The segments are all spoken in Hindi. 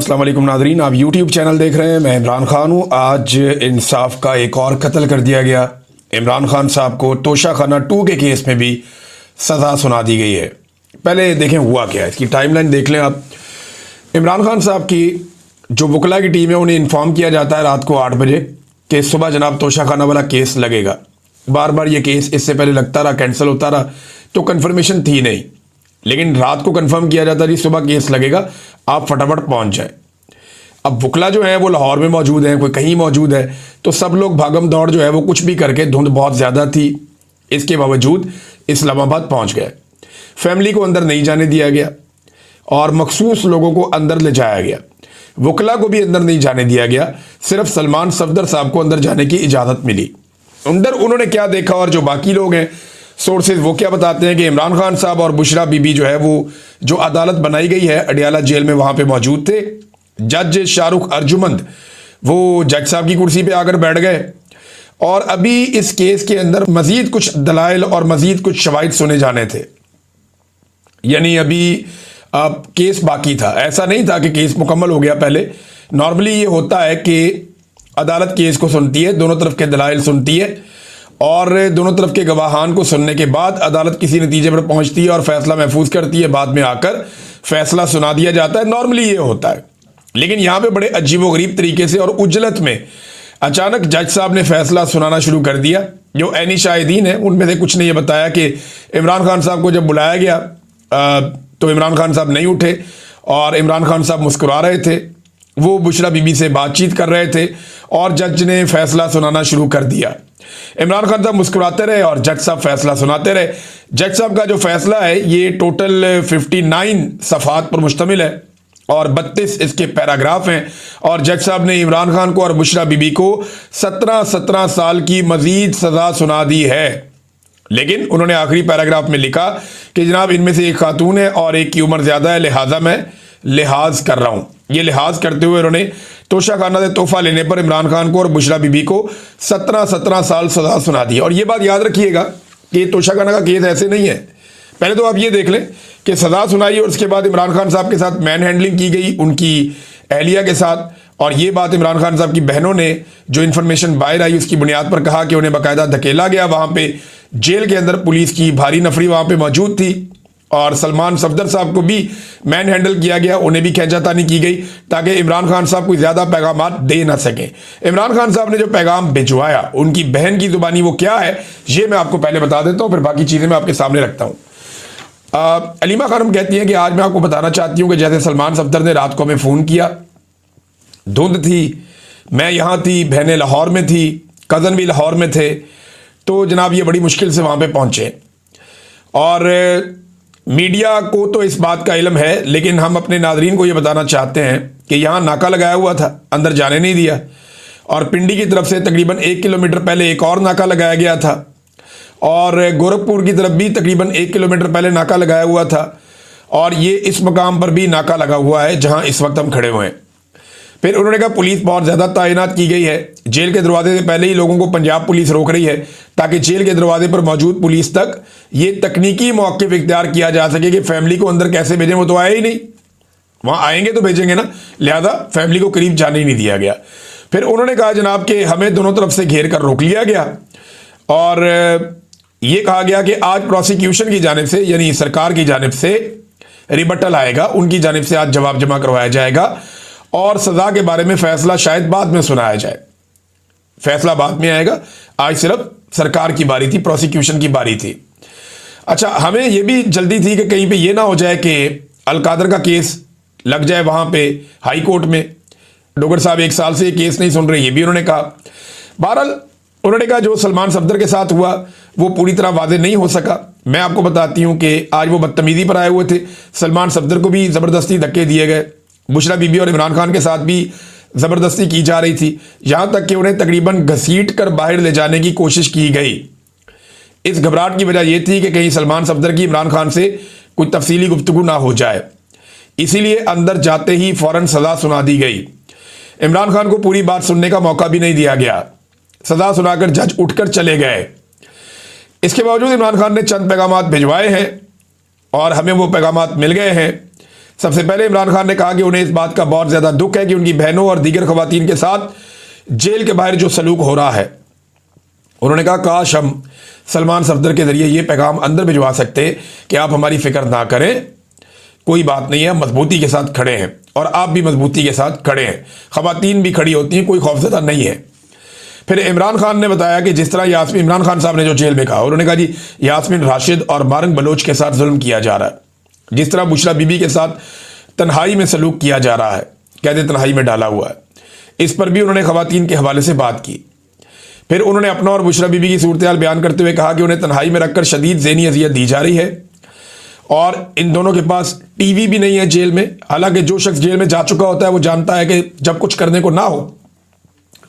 अस्सलाम वालेकुम नादरीन, आप YouTube चैनल देख रहे हैं। मैं इमरान खान हूँ। आज इंसाफ का एक और कत्ल कर दिया गया। इमरान खान साहब को तोशाखाना 2 के केस में भी सज़ा सुना दी गई है। पहले देखें हुआ क्या है, इसकी टाइमलाइन देख लें आप। इमरान खान साहब की जो वकला की टीम है उन्हें इन्फॉर्म किया जाता है रात को 8 बजे कि सुबह जनाब तोशाखाना वाला केस लगेगा। बार बार ये केस इससे पहले लगता रहा, कैंसिल होता रहा, तो कन्फर्मेशन थी नहीं। लेकिन रात को कंफर्म किया जाता है सुबह केस लगेगा, आप फटाफट पहुंच जाएं। अब वकला जो है वो लाहौर में मौजूद है, कोई कहीं मौजूद है, तो सब लोग भागम दौड़ जो है वो कुछ भी करके, धुंध बहुत ज़्यादा थी, इसके बावजूद इस्लामाबाद पहुंच गए। फैमिली को अंदर नहीं जाने दिया गया और मखसूस लोगों को अंदर ले जाया गया। वकला को भी अंदर नहीं जाने दिया गया, सिर्फ सलमान सफदर साहब को अंदर जाने की इजाज़त मिली। अंदर उन्होंने क्या देखा और जो बाकी लोग हैं सोर्सेज वो क्या बताते हैं कि इमरान खान साहब और बुशरा बीबी जो है वो जो अदालत बनाई गई है अडियाला जेल में वहां पे मौजूद थे। जज शाहरुख अर्जुमंद वो जज साहब की कुर्सी पे आकर बैठ गए और अभी इस केस के अंदर मजीद कुछ दलाइल और मजीद कुछ शवाहिद सुने जाने थे। यानी अभी केस बाकी था, ऐसा नहीं था कि केस मुकम्मल हो गया। पहले नॉर्मली ये होता है कि अदालत केस को सुनती है, दोनों तरफ के दलाइल सुनती है और दोनों तरफ के गवाहान को सुनने के बाद अदालत किसी नतीजे पर पहुंचती है और फैसला महफूज करती है। बाद में आकर फैसला सुना दिया जाता है, नॉर्मली ये होता है। लेकिन यहाँ पे बड़े अजीबोगरीब तरीके से और उजलत में अचानक जज साहब ने फैसला सुनाना शुरू कर दिया। जो ऐनी शाहिदीन है उनमें से कुछ ने यह बताया कि इमरान खान साहब को जब बुलाया गया तो इमरान खान साहब नहीं उठे और इमरान खान साहब मुस्कुरा रहे थे, वो बुशरा बीबी से बातचीत कर रहे थे और जज ने फैसला सुनाना शुरू कर दिया। इमरान खान साहब मुस्कुराते रहे और जज साहब फैसला सुनाते रहे। जज साहब का जो फैसला है ये टोटल 59 सफ़हात पर मुश्तमिल है और 32 इसके पैराग्राफ हैं और जज साहब ने इमरान खान को और बुशरा बीबी को 17 साल की मजीद सज़ा सुना दी है। लेकिन उन्होंने आखिरी पैराग्राफ में लिखा कि जनाब इनमें से एक खातून है और एक की उम्र ज़्यादा है, लिहाजा मैं लिहाज कर रहा हूँ। ये लिहाज करते हुए उन्होंने तोशाखाना से तोहफा लेने पर इमरान खान को और बुशरा बीबी को 17 साल सजा सुना दी। और ये बात याद रखिएगा कि तोशाखाना का केस ऐसे नहीं है। पहले तो आप ये देख लें कि सजा सुनाई और उसके बाद इमरान खान साहब के साथ मैन हैंडलिंग की गई उनकी अहलिया के साथ। और ये बात इमरान खान साहब की बहनों ने जो इन्फॉर्मेशन बाहर आई उसकी बुनियाद पर कहा कि उन्हें बाकायदा धकेला गया। वहाँ पे जेल के अंदर पुलिस की भारी नफरी वहाँ पे मौजूद थी और सलमान सफदर साहब को भी मैन हैंडल किया गया, उन्हें भी खींचातानी की गई ताकि इमरान खान साहब कोई ज़्यादा पैगाम दे ना सकें। इमरान खान साहब ने जो पैगाम भिजवाया उनकी बहन की ज़ुबानी वो क्या है ये मैं आपको पहले बता देता हूँ, फिर बाकी चीज़ें मैं आपके सामने रखता हूँ। अलीमा खानम कहती हैं कि आज मैं आपको बताना चाहती हूँ कि जैसे सलमान सफदर ने रात को हमें फ़ोन किया, धुंध थी, मैं यहाँ थी, बहनें लाहौर में थी, कज़न भी लाहौर में थे, तो जनाब ये बड़ी मुश्किल से वहाँ पे पहुँचे। और मीडिया को तो इस बात का इल्म है, लेकिन हम अपने नाजरीन को ये बताना चाहते हैं कि यहाँ नाका लगाया हुआ था, अंदर जाने नहीं दिया। और पिंडी की तरफ से तकरीबन 1 किलोमीटर पहले एक और नाका लगाया गया था और गोरखपुर की तरफ भी तकरीबन 1 किलोमीटर पहले नाका लगाया हुआ था और ये इस मकाम पर भी नाका लगा हुआ है जहाँ इस वक्त हम खड़े हुए हैं। फिर उन्होंने कहा पुलिस बहुत ज़्यादा तैनात की गई है, जेल के दरवाजे से पहले ही लोगों को पंजाब पुलिस रोक रही है ताकि जेल के दरवाजे पर मौजूद पुलिस तक ये तकनीकी मौक़िफ़ इख्तियार किया जा सके कि फैमिली को अंदर कैसे भेजें। वो तो आए ही नहीं, वहाँ आएंगे तो भेजेंगे ना, लिहाजा फैमिली को करीब जाने ही नहीं दिया गया। फिर उन्होंने कहा जनाब कि हमें दोनों तरफ से घेर कर रोक लिया गया और ये कहा गया कि आज प्रोसिक्यूशन की जानिब से यानी सरकार की जानिब से रिबटल आएगा, उनकी जानिब से आज जवाब जमा करवाया जाएगा और सज़ा के बारे में फ़ैसला शायद बाद में सुनाया जाए। फैसला बाद में आएगा, आज सिर्फ सरकार की बारी थी, प्रोसिक्यूशन की बारी थी। अच्छा, हमें यह भी जल्दी थी कि कहीं पे ये ना हो जाए कि अलकादर का केस लग जाए वहाँ पे हाई कोर्ट में। डोगर साहब 1 साल से ये केस नहीं सुन रहे, ये भी उन्होंने कहा। बहरहाल उन्होंने कहा जो सलमान सफदर के साथ हुआ वो पूरी तरह वादे नहीं हो सका। मैं आपको बताती हूँ कि आज वो बदतमीज़ी पर आए हुए थे, सलमान सफदर को भी ज़बरदस्ती धक्के दिए गए, बुशरा बीबी और इमरान खान के साथ भी ज़बरदस्ती की जा रही थी, यहाँ तक कि उन्हें तकरीबन घसीट कर बाहर ले जाने की कोशिश की गई। इस घबराहट की वजह यह थी कि कहीं सलमान सफदर की इमरान खान से कोई तफसीली गुफ्तगू ना हो जाए, इसीलिए अंदर जाते ही फ़ौरन सज़ा सुना दी गई। इमरान खान को पूरी बात सुनने का मौका भी नहीं दिया गया, सज़ा सुनाकर जज उठकर चले गए। इसके बावजूद इमरान खान ने चंद पैगाम भिजवाए हैं और हमें वो पैगाम मिल गए हैं। सबसे पहले इमरान खान ने कहा कि उन्हें इस बात का बहुत ज़्यादा दुख है कि उनकी बहनों और दीगर खवातीन के साथ जेल के बाहर जो सलूक हो रहा है। उन्होंने कहा काश हम सलमान सफदर के ज़रिए ये पैगाम अंदर भिजवा सकते कि आप हमारी फ़िक्र ना करें, कोई बात नहीं है, मजबूती के साथ खड़े हैं और आप भी मजबूती के साथ खड़े हैं, खवातीन भी खड़ी होती हैं, कोई खौफजदा नहीं है। फिर इमरान खान ने बताया कि जिस तरह यास्मीन, इमरान खान साहब ने जो जेल में कहा, उन्होंने कहा जी यास्मीन राशिद और मारंग बलोच के साथ जुल्म किया जा रहा है, जिस तरह बुशरा बीबी के साथ तन्हाई में सलूक किया जा रहा है, कहते तन्हाई में डाला हुआ है, इस पर भी उन्होंने खवातीन के हवाले से बात की। फिर उन्होंने अपना और बुशरा बीबी की सूरत हाल बयान करते हुए कहा कि उन्हें तन्हाई में रखकर शदीद ज़हनी अजियत दी जा रही है और इन दोनों के पास टीवी भी नहीं है जेल में। हालांकि जो शख्स जेल में जा चुका होता है वो जानता है कि जब कुछ करने को ना हो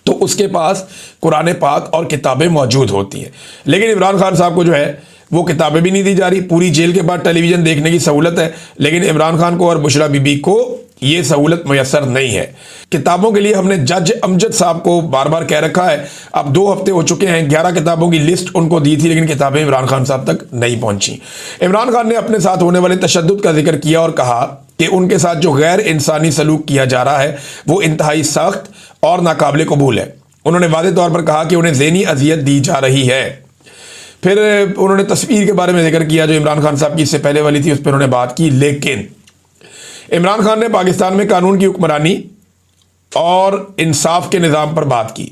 तो उसके पास कुरान पाक और किताबें मौजूद होती हैं, लेकिन इमरान खान साहब को जो है वो किताबें भी नहीं दी जा रही। पूरी जेल के बाद टेलीविज़न देखने की सहूलत है, लेकिन इमरान खान को और बुशरा बीबी को ये सहूलत मैसर नहीं है। किताबों के लिए हमने जज अमजद साहब को बार बार कह रखा है, अब 2 हफ्ते हो चुके हैं, 11 किताबों की लिस्ट उनको दी थी, लेकिन किताबें इमरान खान साहब तक नहीं पहुंची। इमरान खान ने अपने साथ होने वाले तशद्दुद का जिक्र किया और कहा कि उनके साथ जो गैर इंसानी सलूक किया जा रहा है वो इंतहाई सख्त और नाकाबिले कबूल है। उन्होंने वाज़ेह तौर पर कहा कि उन्हें ज़हनी अजियत दी जा रही है। फिर उन्होंने तस्वीर के बारे में जिक्र किया जो इमरान खान साहब की इससे पहले वाली थी, उस पर उन्होंने बात की। लेकिन इमरान खान ने पाकिस्तान में कानून की हुक्मरानी और इंसाफ के निज़ाम पर बात की।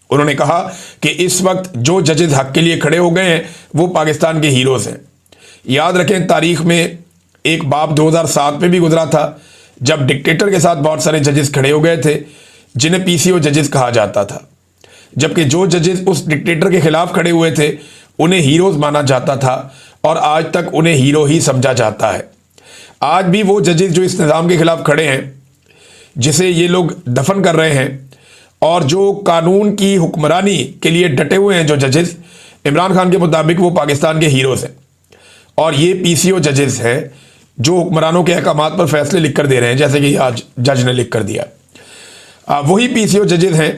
उन्होंने कहा कि इस वक्त जो जजेस हक के लिए खड़े हो गए हैं वो पाकिस्तान के हीरोज़ हैं। याद रखें तारीख में एक बाब 2007 में भी गुजरा था जब डिक्टेटर के साथ बहुत सारे जजेस खड़े हो गए थे जिन्हें पीसीओ जजेस कहा जाता था, जबकि जो जजेस उस डिक्टेटर के खिलाफ खड़े हुए थे उन्हें हीरोज़ माना जाता था और आज तक उन्हें हीरो ही समझा जाता है। आज भी वो जजेस जो इस निज़ाम के खिलाफ खड़े हैं, जिसे ये लोग दफन कर रहे हैं, और जो कानून की हुक्मरानी के लिए डटे हुए हैं जो जजेस, इमरान खान के मुताबिक वो पाकिस्तान के हीरोज़ हैं। और ये पीसीओ जजेस हैं जो हुक्मरानों के अहकामात पर फैसले लिख कर दे रहे हैं, जैसे कि आज जज ने लिख कर दिया। वही पीसीओ जजेस हैं।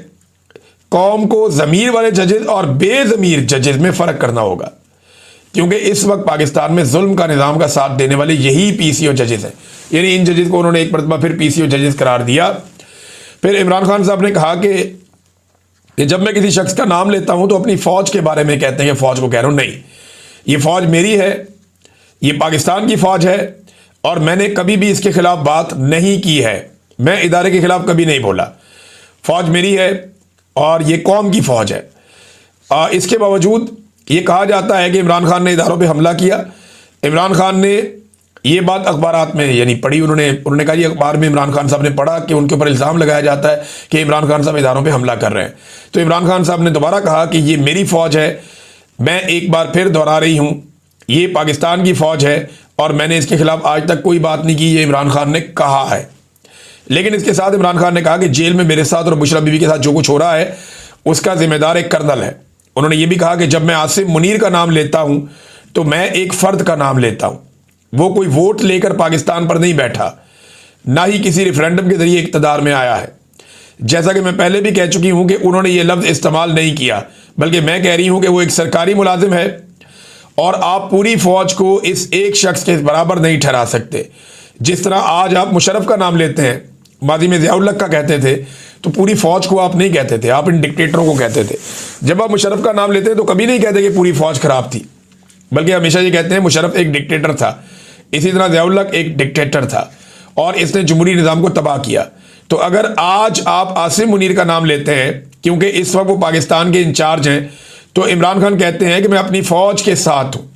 कौम को ज़मीर वाले जजेस और बेज़मीर जजेस में फ़र्क करना होगा, क्योंकि इस वक्त पाकिस्तान में जुल्म का निज़ाम का साथ देने वाले यही पीसीओ जजेस हैं। यानी इन जजेस को उन्होंने एक मरतबा फिर पीसीओ जजेस करार दिया। फिर इमरान खान साहब ने कहा कि जब मैं किसी शख्स का नाम लेता हूं तो अपनी फ़ौज के बारे में कहते हैं कि फ़ौज को कह रहा हूं, नहीं, ये फ़ौज मेरी है, ये पाकिस्तान की फ़ौज है और मैंने कभी भी इसके खिलाफ बात नहीं की है, मैं इदारे के खिलाफ कभी नहीं बोला। फ़ौज मेरी है और ये कौम की फ़ौज है। इसके बावजूद ये कहा जाता है कि इमरान खान ने इदारों पे हमला किया। इमरान खान ने ये बात अखबारात में यानी पढ़ी, उन्होंने कहा, ये अखबार में इमरान खान साहब ने पढ़ा कि उनके ऊपर इल्ज़ाम लगाया जाता है कि इमरान खान साहब इदारों पे हमला कर रहे हैं। तो इमरान खान साहब ने दोबारा कहा कि ये मेरी फ़ौज है, मैं एक बार फिर दोहरा रही हूँ, ये पाकिस्तान की फ़ौज है और मैंने इसके खिलाफ आज तक कोई बात नहीं की, ये इमरान खान ने कहा है। लेकिन इसके साथ इमरान खान ने कहा कि जेल में मेरे साथ और बुशरा बीबी के साथ जो कुछ हो रहा है उसका जिम्मेदार एक कर्नल है। उन्होंने ये भी कहा कि जब मैं आसिम मुनीर का नाम लेता हूं तो मैं एक फ़र्द का नाम लेता हूं, वो कोई वोट लेकर पाकिस्तान पर नहीं बैठा, ना ही किसी रेफरेंडम के जरिए इक़्तिदार में आया है। जैसा कि मैं पहले भी कह चुकी हूं कि उन्होंने ये लफ्ज़ इस्तेमाल नहीं किया, बल्कि मैं कह रही हूं कि वो एक सरकारी मुलाजिम है और आप पूरी फ़ौज को इस एक शख्स के बराबर नहीं ठहरा सकते। जिस तरह आज आप मुशर्रफ का नाम लेते हैं, माजी में ज़ियाउल हक का कहते थे, तो पूरी फ़ौज को आप नहीं कहते थे, आप इन डिक्टेटरों को कहते थे। जब आप मुशर्रफ का नाम लेते हैं तो कभी नहीं कहते कि पूरी फ़ौज ख़राब थी, बल्कि हमेशा ये कहते हैं मुशर्रफ एक डिक्टेटर था। इसी तरह ज़ियाउल हक एक डिक्टेटर था और इसने जमहूरी निज़ाम को तबाह किया। तो अगर आज आप आसिम मुनीर का नाम लेते हैं क्योंकि इस वक्त वो पाकिस्तान के इंचार्ज हैं, तो इमरान खान कहते हैं कि मैं अपनी फ़ौज के साथ हूँ,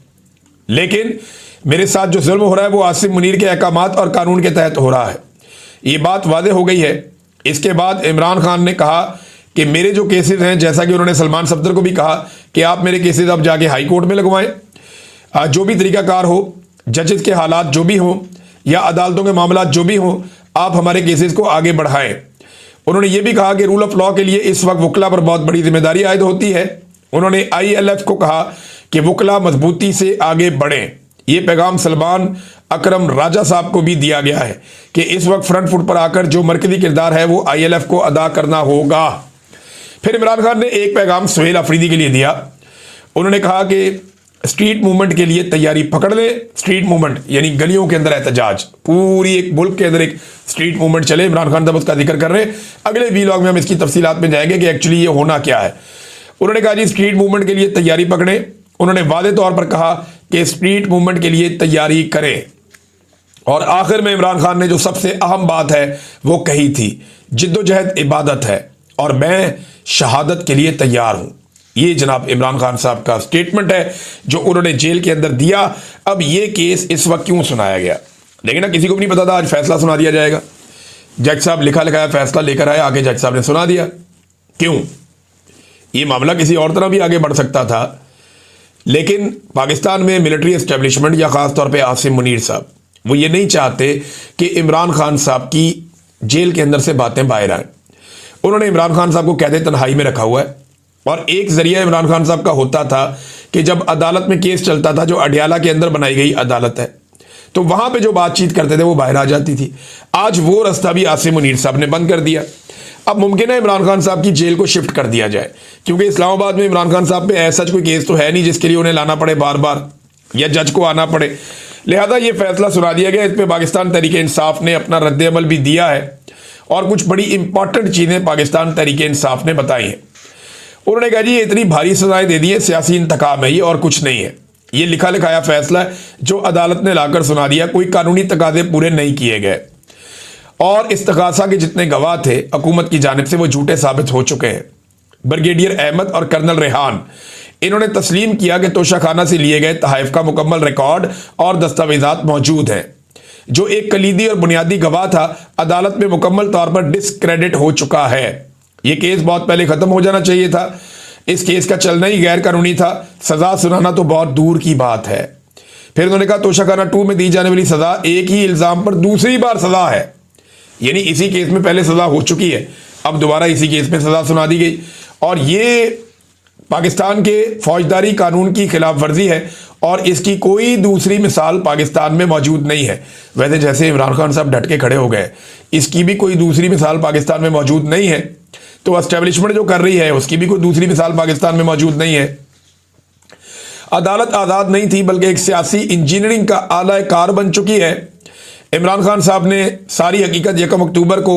लेकिन मेरे साथ जो जुल्म हो रहा है वो आसिम मुनीर के अहकामात और कानून के तहत हो रहा है। ये बात वाज़ेह हो गई है। इसके बाद इमरान खान ने कहा कि मेरे जो केसेस हैं, जैसा कि उन्होंने सलमान सफदर को भी कहा कि आप मेरे केसेस अब जाके हाई कोर्ट में लगवाएं, जो भी तरीक़ाकार हो, जजेस के हालात जो भी हों या अदालतों के मामला जो भी हों, आप हमारे केसेस को आगे बढ़ाएं। उन्होंने ये भी कहा कि रूल ऑफ लॉ के लिए इस वक्त वकला पर बहुत बड़ी जिम्मेदारी आयद होती है। उन्होंने ILF को कहा कि वकला मजबूती से आगे बढ़ें। ये पैगाम सलमान अकरम राजा साहब को भी दिया गया है कि इस वक्त फ्रंट फुट पर आकर जो मरकजी किरदार है वो ILF को अदा करना होगा। फिर इमरान खान ने एक पैगाम सुहेल अफरीदी के लिए दिया। उन्होंने कहा कि स्ट्रीट मूवमेंट के लिए तैयारी पकड़ ले। स्ट्रीट मूवमेंट यानी गलियों के अंदर एहतजाज, पूरी एक मुल्क के अंदर एक स्ट्रीट मूवमेंट चले। इमरान खान साहब उसका जिक्र कर रहे हैं। अगले वीलॉग में हम इसकी तफसीलात में जाएंगे कि एक्चुअली ये होना क्या है। उन्होंने कहा जी स्ट्रीट मूवमेंट के लिए तैयारी पकड़े। उन्होंने वादे तौर पर कहा कि स्ट्रीट मूवमेंट के लिए तैयारी करें। और आखिर में इमरान खान ने जो सबसे अहम बात है वो कही थी, जिद्दोजहद इबादत है और मैं शहादत के लिए तैयार हूं। ये जनाब इमरान खान साहब का स्टेटमेंट है जो उन्होंने जेल के अंदर दिया। अब ये केस इस वक्त क्यों सुनाया गया, लेकिन ना किसी को भी नहीं पता था आज फैसला सुना दिया जाएगा। जज साहब लिखा लिखाया फैसला लेकर आए, आगे जज साहब ने सुना दिया। क्यों? ये मामला किसी और तरह भी आगे बढ़ सकता था, लेकिन पाकिस्तान में मिलिट्री एस्टेब्लिशमेंट या खास तौर पे आसिम मुनीर साहब वो ये नहीं चाहते कि इमरान खान साहब की जेल के अंदर से बातें बाहर आए। उन्होंने इमरान खान साहब को कैदे तन्हाई में रखा हुआ है और एक जरिया इमरान खान साहब का होता था कि जब अदालत में केस चलता था, जो अडियाला के अंदर बनाई गई अदालत है, तो वहां पे जो बातचीत करते थे वो बाहर आ जाती थी। आज वो रास्ता भी आसिम मुनीर साहब ने बंद कर दिया। अब मुमकिन है इमरान खान साहब की जेल को शिफ्ट कर दिया जाए, क्योंकि इस्लामाबाद में इमरान खान साहब पे ऐसा कोई केस तो है नहीं जिसके लिए उन्हें लाना पड़े बार बार या जज को आना पड़े। लिहाजा ये फैसला सुना दिया गया। इस पर पाकिस्तान तहरीक इंसाफ ने अपना रद्द अमल भी दिया है और कुछ बड़ी इंपॉर्टेंट चीजें पाकिस्तान तहरीक इंसाफ ने बताई हैं। उन्होंने कहा जी ये इतनी भारी सजाएं दे दी है, सियासी इंतकाम है ये और कुछ नहीं है। ये लिखा लिखाया फैसला है जो अदालत ने लाकर सुना दिया। कोई कानूनी तकाजे पूरे नहीं किए गए और इस्तगासा के जितने गवाह थे हुकूमत की जानिब से वो झूठे साबित हो चुके हैं। ब्रिगेडियर अहमद और कर्नल रेहान इन्होंने तस्लीम किया कि तोशाखाना से लिए गए तहाइफ का मुकम्मल रिकॉर्ड और दस्तावेजात मौजूद हैं। जो एक कलीदी और बुनियादी गवाह था अदालत में मुकम्मल तौर पर डिस्क्रेडिट हो चुका है। यह केस बहुत पहले खत्म हो जाना चाहिए था। इस केस का चलना ही गैर कानूनी था। सजा सुनाना तो बहुत दूर की बात है। फिर उन्होंने कहा तोशाखाना 2 में दी जाने वाली सजा एक ही इल्जाम पर दूसरी बार सजा है, यानी इसी केस में पहले सजा हो चुकी है, अब दोबारा इसी केस में सजा सुना दी गई। और ये पाकिस्तान के फौजदारी कानून की खिलाफ वर्जी है और इसकी कोई दूसरी मिसाल पाकिस्तान में मौजूद नहीं है। वैसे जैसे इमरान खान साहब डट के खड़े हो गए, इसकी भी कोई दूसरी मिसाल पाकिस्तान में मौजूद नहीं है, तो एस्टेब्लिशमेंट जो कर रही है उसकी भी कोई दूसरी मिसाल पाकिस्तान में मौजूद नहीं है। अदालत आज़ाद नहीं थी बल्कि एक सियासी इंजीनियरिंग का आला कार बन चुकी है। इमरान खान साहब ने सारी हकीकत 1 अक्टूबर को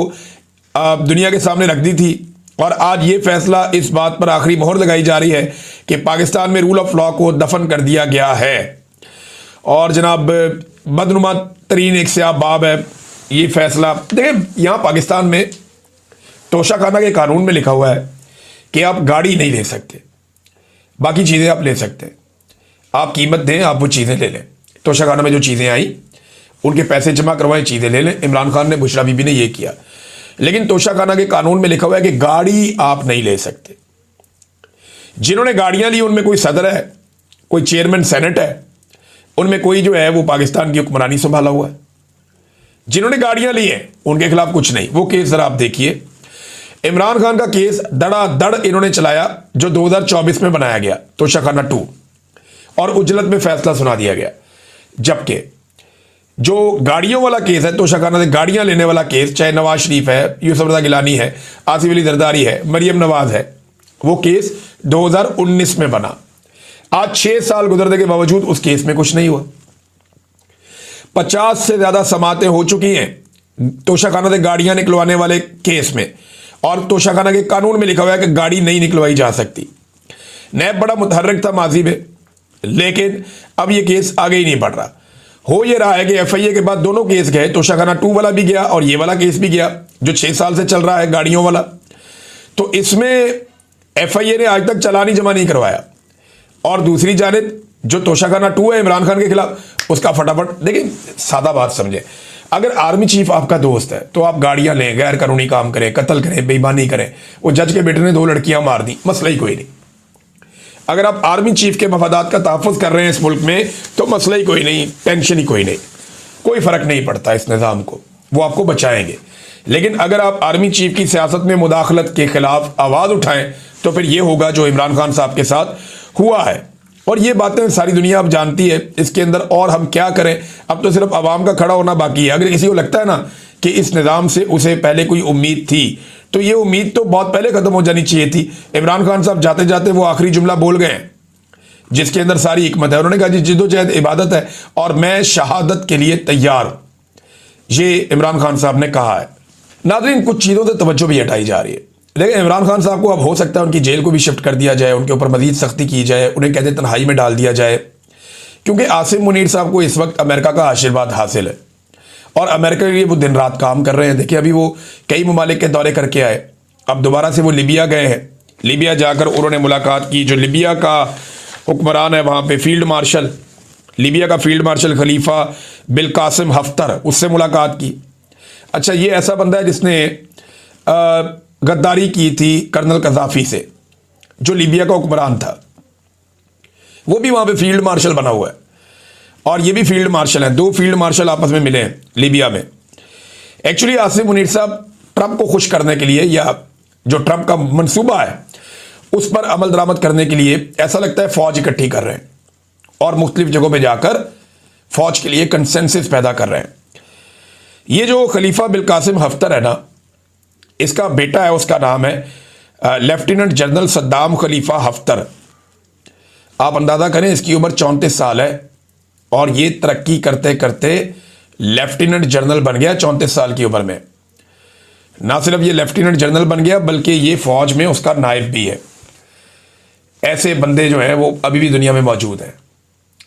दुनिया के सामने रख दी थी और आज ये फैसला इस बात पर आखिरी मोहर लगाई जा रही है कि पाकिस्तान में रूल ऑफ लॉ को दफन कर दिया गया है। और जनाब बदनुमा तरीन एक स्याह बाब है ये फैसला। देखिए यहाँ पाकिस्तान में तोशाखाना के कानून में लिखा हुआ है कि आप गाड़ी नहीं ले सकते, बाकी चीज़ें आप ले सकते हैं। आप कीमत दें, आप वो चीज़ें ले लें। तोशाखाना में जो चीज़ें आई उनके पैसे जमा करवाएं, चीज़ें ले लें। इमरान खान ने, बुशरा बीबी ने ये किया। लेकिन तोशाखाना के कानून में लिखा हुआ है कि गाड़ी आप नहीं ले सकते। जिन्होंने गाड़ियां ली उनमें कोई सदर है, कोई चेयरमैन सेनेट है, उनमें कोई जो है वो पाकिस्तान की हुक्मरानी संभाला हुआ है। जिन्होंने गाड़ियां ली हैं उनके खिलाफ कुछ नहीं। वो केस जरा आप देखिए। इमरान खान का केस धड़ाधड़ इन्होंने चलाया जो 2024 में बनाया गया तोशाखाना 2 और उजलत में फैसला सुना दिया गया। जबकि जो गाड़ियों वाला केस है, तोशाखाना से गाड़ियां लेने वाला केस, चाहे नवाज शरीफ है, यूसुफ रजा गिलानी है, आसिफ अली जरदारी है, मरियम नवाज है, वो केस 2019 में बना। आज 6 साल गुजरने के बावजूद उस केस में कुछ नहीं हुआ। 50 से ज्यादा समातें हो चुकी हैं तोशाखाना से गाड़ियां निकलवाने वाले केस में और तोशाखाना के कानून में लिखा हुआ है कि गाड़ी नहीं निकलवाई जा सकती। नैब बड़ा मुतहर्रिक था माजी में, लेकिन अब यह केस आगे ही नहीं बढ़ रहा। हो यह रहा है कि एफआईए के बाद दोनों केस गए, तोशाखाना 2 वाला भी गया और ये वाला केस भी गया जो 6 साल से चल रहा है गाड़ियों वाला। तो इसमें एफआईए ने आज तक चालानी जमा नहीं करवाया और दूसरी जानिब जो तोशाखाना 2 है इमरान खान के खिलाफ, उसका फटाफट देखिए। सादा बात समझे, अगर आर्मी चीफ आपका दोस्त है तो आप गाड़ियां लें, गैर कानूनी काम करें, कत्ल करें, बेईमानी करें। वो जज के बेटे ने 2 लड़कियां मार दी, मसला ही कोई नहीं। अगर आप आर्मी चीफ के मफादात का तहफ़्फ़ुज़ कर रहे हैं इस मुल्क में तो मसला ही कोई नहीं, टेंशन ही कोई नहीं, कोई फ़र्क नहीं पड़ता इस निज़ाम को, वो आपको बचाएंगे। लेकिन अगर आप आर्मी चीफ की सियासत में मुदाखलत के खिलाफ आवाज़ उठाएं तो फिर ये होगा जो इमरान खान साहब के साथ हुआ है। और ये बातें सारी दुनिया अब जानती है। इसके अंदर और हम क्या करें, अब तो सिर्फ आवाम का खड़ा होना बाकी है। अगर किसी को लगता है ना कि इस निज़ाम से उसे पहले कोई उम्मीद थी तो ये उम्मीद तो बहुत पहले ख़त्म हो जानी चाहिए थी। इमरान खान साहब जाते जाते वो आखिरी जुमला बोल गए जिसके अंदर सारी हिकमत है। उन्होंने कहा जी जिद्दोजहद इबादत है और मैं शहादत के लिए तैयार हूं, ये इमरान खान साहब ने कहा है। नाज़रीन, कुछ चीज़ों से तवज्जो भी हटाई जा रही है। लेकिन इमरान खान साहब को अब हो सकता है उनकी जेल को भी शिफ्ट कर दिया जाए, उनके ऊपर मजीद सख्ती की जाए, उन्हें कहते तन्हाई में डाल दिया जाए, क्योंकि आसिम मुनीर साहब को इस वक्त अमेरिका का आशीर्वाद हासिल है और अमेरिका के लिए वो दिन रात काम कर रहे हैं। देखिए, अभी वो कई ममालिक के दौरे करके आए, अब दोबारा से वो लिबिया गए हैं। लिबिया जाकर उन्होंने मुलाकात की, जो लिबिया का हुक्मरान है वहाँ पे फील्ड मार्शल, लिबिया का फील्ड मार्शल खलीफा बिल कासिम हफ्तर, उससे मुलाकात की। अच्छा, ये ऐसा बंदा है जिसने गद्दारी की थी कर्नल कज़ाफ़ी से, जो लिबिया का हुक्मरान था, वो भी वहाँ पे फील्ड मार्शल बना हुआ है और ये भी फील्ड मार्शल हैं। 2 फील्ड मार्शल आपस में मिले हैं लिबिया में। एक्चुअली आसिम मुनीर साहब ट्रंप को खुश करने के लिए, या जो ट्रंप का मंसूबा है उस पर अमल दरामद करने के लिए, ऐसा लगता है फौज इकट्ठी कर रहे हैं और मुख्तलिफ जगहों पे जाकर फौज के लिए कंसेंसस पैदा कर रहे हैं। ये जो खलीफा बिल कासिम हफ्तर है ना, इसका बेटा है, उसका नाम है लेफ्टिनेंट जनरल सद्दाम खलीफा हफ्तर। आप अंदाज़ा करें, इसकी उम्र 34 साल है और ये तरक्की करते करते लेफ्टिनेंट जनरल बन गया 34 साल की उम्र में। ना सिर्फ ये लेफ्टिनेंट जनरल बन गया, बल्कि ये फौज में उसका नायब भी है। ऐसे बंदे जो हैं वो अभी भी दुनिया में मौजूद हैं।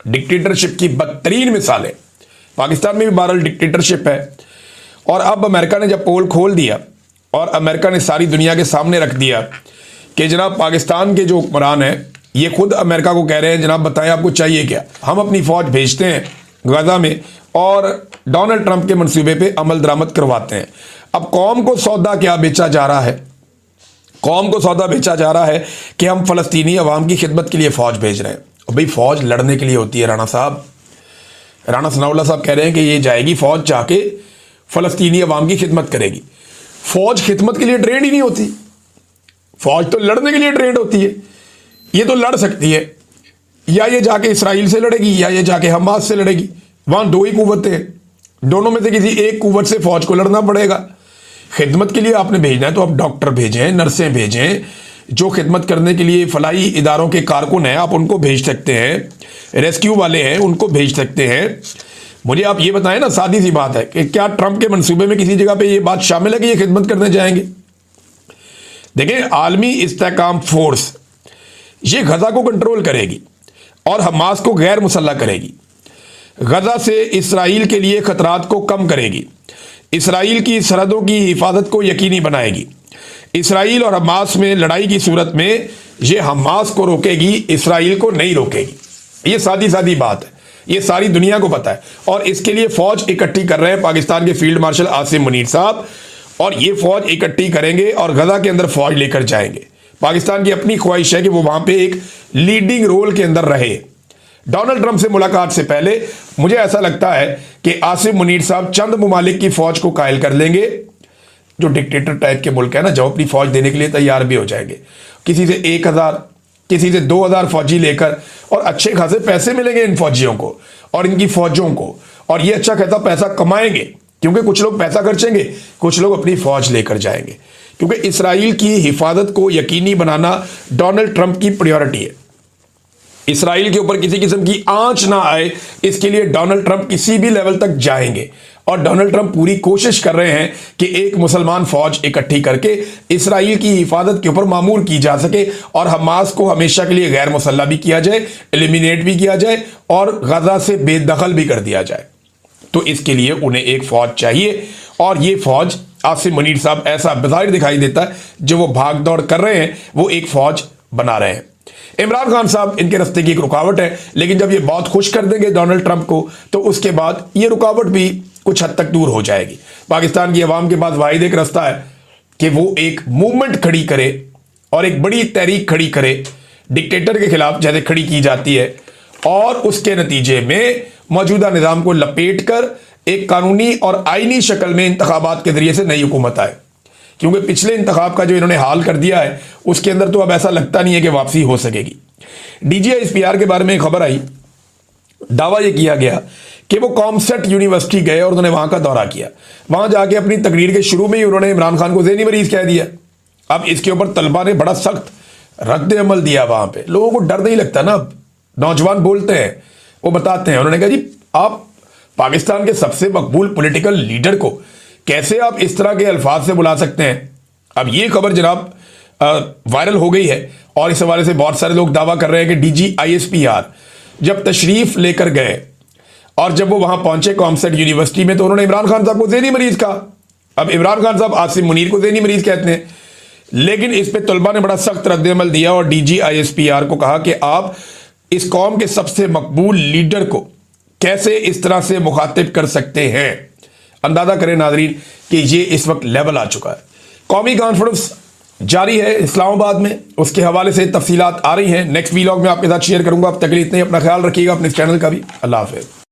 डिक्टेटरशिप की बदतरीन मिसालें, पाकिस्तान में भी बहरहाल डिक्टेटरशिप है। और अब अमेरिका ने जब पोल खोल दिया और अमेरिका ने सारी दुनिया के सामने रख दिया कि जनाब पाकिस्तान के जो हुक्मरान हैं ये खुद अमेरिका को कह रहे हैं, जनाब बताएं आपको चाहिए क्या, हम अपनी फौज भेजते हैं गजा में और डोनाल्ड ट्रंप के मंसूबे पे अमल दरामद करवाते हैं। अब कौम को सौदा क्या बेचा जा रहा है? कौम को सौदा बेचा जा रहा है कि हम फ़लस्तीनी अवाम की खिदमत के लिए फ़ौज भेज रहे हैं। और भाई फ़ौज लड़ने के लिए होती है। राणा सनाउल्लाह साहब कह रहे हैं कि ये जाएगी फ़ौज, जाके फ़लस्तीनी अवाम की खिदमत करेगी। फ़ौज खिदमत के लिए ट्रेंड ही नहीं होती, फ़ौज तो लड़ने के लिए ट्रेंड होती है। ये तो लड़ सकती है, या ये जाके इसराइल से लड़ेगी या ये जाके हमास से लड़ेगी। वहाँ 2 ही कुव्वतें हैं, दोनों में से किसी एक कुव्वत से फ़ौज को लड़ना पड़ेगा। खिदमत के लिए आपने भेजना है तो आप डॉक्टर भेजें, नर्सें भेजें, जो खिदमत करने के लिए फलाई इदारों के कारकुन हैं आप उनको भेज सकते हैं, रेस्क्यू वाले हैं उनको भेज सकते हैं। मुझे आप ये बताएं ना, सादी सी बात है कि क्या ट्रंप के मंसूबे में किसी जगह पे ये बात शामिल है कि ये खिदमत करने जाएंगे? देखें, आलमी इस्तेहकाम फोर्स ये गजा को कंट्रोल करेगी और हमास को गैर मुसल्लह करेगी। गजा से इसराइल के लिए खतरात को कम करेगी, इसराइल की सरहदों की हिफाजत को यकीनी बनाएगी। इसराइल और हमास में लड़ाई की सूरत में ये हमास को रोकेगी, इसराइल को नहीं रोकेगी। ये सादी सादी बात है, ये सारी दुनिया को पता है। और इसके लिए फौज इकट्ठी कर रहे हैं पाकिस्तान के फील्ड मार्शल आसिम मुनीर साहब, और ये फौज इकट्ठी करेंगे और गजा के अंदर फौज लेकर जाएंगे। पाकिस्तान की अपनी ख्वाहिश है कि वो वहां पे एक लीडिंग रोल के अंदर रहे। डोनाल्ड ट्रंप से मुलाकात से पहले मुझे ऐसा लगता है कि आसिम मुनीर साहब चंद ममालिक की फौज को कायल कर लेंगे, जो डिक्टेटर टाइप के मुल्क है ना, जब अपनी फौज देने के लिए तैयार भी हो जाएंगे। किसी से 1000, किसी से 2000 फौजी लेकर, और अच्छे खासे पैसे मिलेंगे इन फौजियों को और इनकी फौजों को, और ये अच्छा खासा पैसा कमाएंगे, क्योंकि कुछ लोग पैसा खर्चेंगे, कुछ लोग अपनी फौज लेकर जाएंगे। क्योंकि इसराइल की हिफाजत को यकीनी बनाना डोनाल्ड ट्रंप की प्रायोरिटी है। इसराइल के ऊपर किसी किस्म की आंच ना आए, इसके लिए डोनाल्ड ट्रंप किसी भी लेवल तक जाएंगे। और डोनाल्ड ट्रंप पूरी कोशिश कर रहे हैं कि एक मुसलमान फौज इकट्ठी करके इसराइल की हिफाजत के ऊपर मामूर की जा सके और हमास को हमेशा के लिए गैर मुसल्ला भी किया जाए, एलिमिनेट भी किया जाए और गजा से बेदखल भी कर दिया जाए। तो इसके लिए उन्हें एक फौज चाहिए, और ये फौज आसिम मुनीर साहब ऐसा बाहर दिखाई देता है, जो वो भाग दौड़ कर रहे हैं वो एक फौज बना रहे हैं। इमरान खान साहब इनके रास्ते की एक रुकावट है, लेकिन जब ये बहुत खुश कर देंगे डोनाल्ड ट्रंप को, तो उसके बाद ये रुकावट भी कुछ हद तक दूर हो जाएगी। पाकिस्तान की आवाम के पास वाहिद एक रास्ता है कि वो एक मूवमेंट खड़ी करे और एक बड़ी तहरीक खड़ी करे डिक्टेटर के खिलाफ, जैसे खड़ी की जाती है, और उसके नतीजे में मौजूदा निज़ाम को लपेट कर एक कानूनी और आईनी शक्ल में इंतखाबात के जरिए से नई हुकूमत आए। क्योंकि पिछले इंतखाब का जो इन्होंने हाल कर दिया है, उसके अंदर तो अब ऐसा लगता नहीं है कि वापसी हो सकेगी। DGISPR के बारे में खबर आई, दावा यह किया गया कि वो कॉमसेट यूनिवर्सिटी गए और उन्होंने वहां का दौरा किया। वहां जाके अपनी तकरीर के शुरू में ही उन्होंने इमरान खान को ज़हनी मरीज कह दिया। अब इसके ऊपर तलबा ने बड़ा सख्त रद्द अमल दिया। वहां पे लोगों को डर नहीं लगता ना, अब नौजवान बोलते हैं, वो बताते हैं, उन्होंने कहा जी आप पाकिस्तान के सबसे मकबूल पॉलिटिकल लीडर को कैसे आप इस तरह के अल्फाज से बुला सकते हैं। अब ये खबर जनाब वायरल हो गई है और इस हवाले से बहुत सारे लोग दावा कर रहे हैं कि DGISPR जब तशरीफ लेकर गए और जब वो वहां पहुंचे कॉमसेट यूनिवर्सिटी में तो उन्होंने इमरान खान साहब को ज़हनी मरीज कहा। अब इमरान खान साहब आसिम मुनीर को ज़हनी मरीज कहते हैं, लेकिन इस पे तलबा ने बड़ा सख्त रद्द-ए-अमल दिया और DGISPR को कहा कि आप इस कौम के सबसे मकबूल लीडर को कैसे इस तरह से मुखातिब कर सकते हैं। अंदाजा करें नाजरीन कि ये इस वक्त लेवल आ चुका है। कौमी कॉन्फ्रेंस जारी है इस्लामाबाद में, उसके हवाले से तफसीलात आ रही हैं। नेक्स्ट वीलॉग में आपके साथ शेयर करूंगा। अब तक के लिए इतना ही, अपना ख्याल रखिएगा, अपने इस चैनल का भी। अल्लाह हाफिज़।